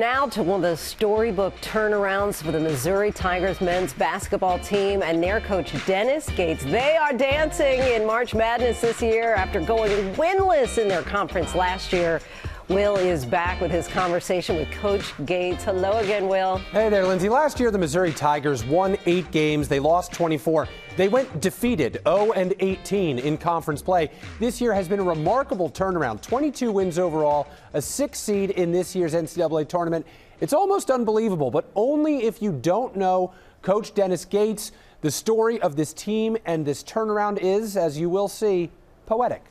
Now to one of the storybook turnarounds for the Missouri Tigers men's basketball team and their coach Dennis Gates. They are dancing in March Madness this year after going winless in their conference last year. Will is back with his conversation with Coach Gates. Hello again, Will. Hey there, Lindsay. Last year, the Missouri Tigers won 8 games. They lost 24. They went defeated 0-18 in conference play. This year has been a remarkable turnaround. 22 wins overall, a 6th seed in this year's NCAA tournament. It's almost unbelievable, but only if you don't know Coach Dennis Gates. The story of this team and this turnaround is, as you will see, poetic.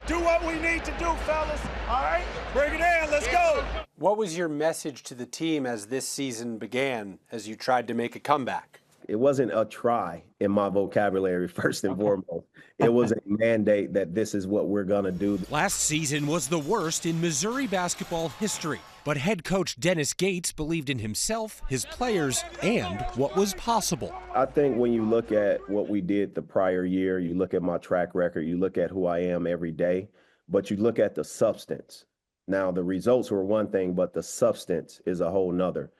Do what we need to do, fellas. All right? Bring it in. Let's go. What was your message to the team as this season began, as you tried to make a comeback? It wasn't a try in my vocabulary, first and foremost. It was a mandate that this is what we're going to do. Last season was the worst in Missouri basketball history, but head coach Dennis Gates believed in himself, his players, and what was possible. I think when you look at what we did the prior year, you look at my track record, you look at who I am every day, but you look at the substance. Now, the results were one thing, but the substance is a whole nother.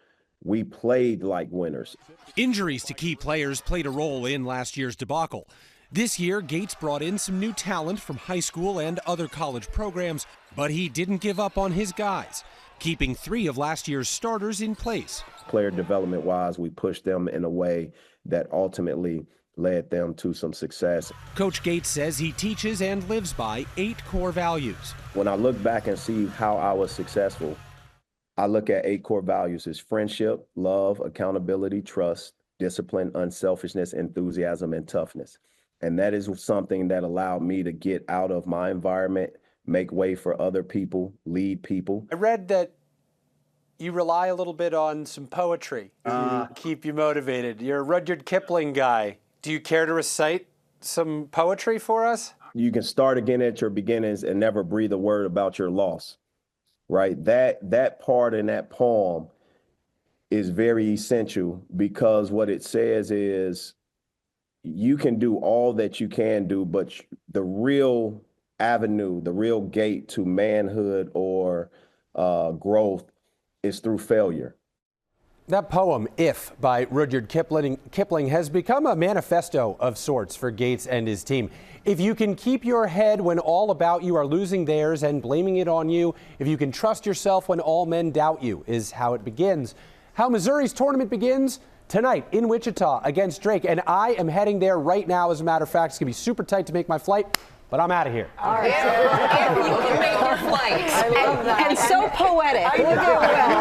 We played like winners. Injuries to key players played a role in last year's debacle. This year, Gates brought in some new talent from high school and other college programs, but he didn't give up on his guys, keeping 3 of last year's starters in place. Player development-wise, we pushed them in a way that ultimately led them to some success. Coach Gates says he teaches and lives by 8 core values. When I look back and see how I was successful, I look at 8 core values as friendship, love, accountability, trust, discipline, unselfishness, enthusiasm, and toughness. And that is something that allowed me to get out of my environment, make way for other people, lead people. I read that you rely a little bit on some poetry to keep you motivated. You're a Rudyard Kipling guy. Do you care to recite some poetry for us? You can start again at your beginnings and never breathe a word about your loss. Right, that part in that poem is very essential because what it says is you can do all that you can do, but the real avenue, the real gate to manhood or growth is through failure. That poem, If, by Rudyard Kipling, has become a manifesto of sorts for Gates and his team. If you can keep your head when all about you are losing theirs and blaming it on you, if you can trust yourself when all men doubt you, is how it begins. How Missouri's tournament begins tonight in Wichita against Drake, and I am heading there right now. As a matter of fact, it's going to be super tight to make my flight, but I'm out of here. All right. If you can make your flight. I love that. And so poetic. Look at Will.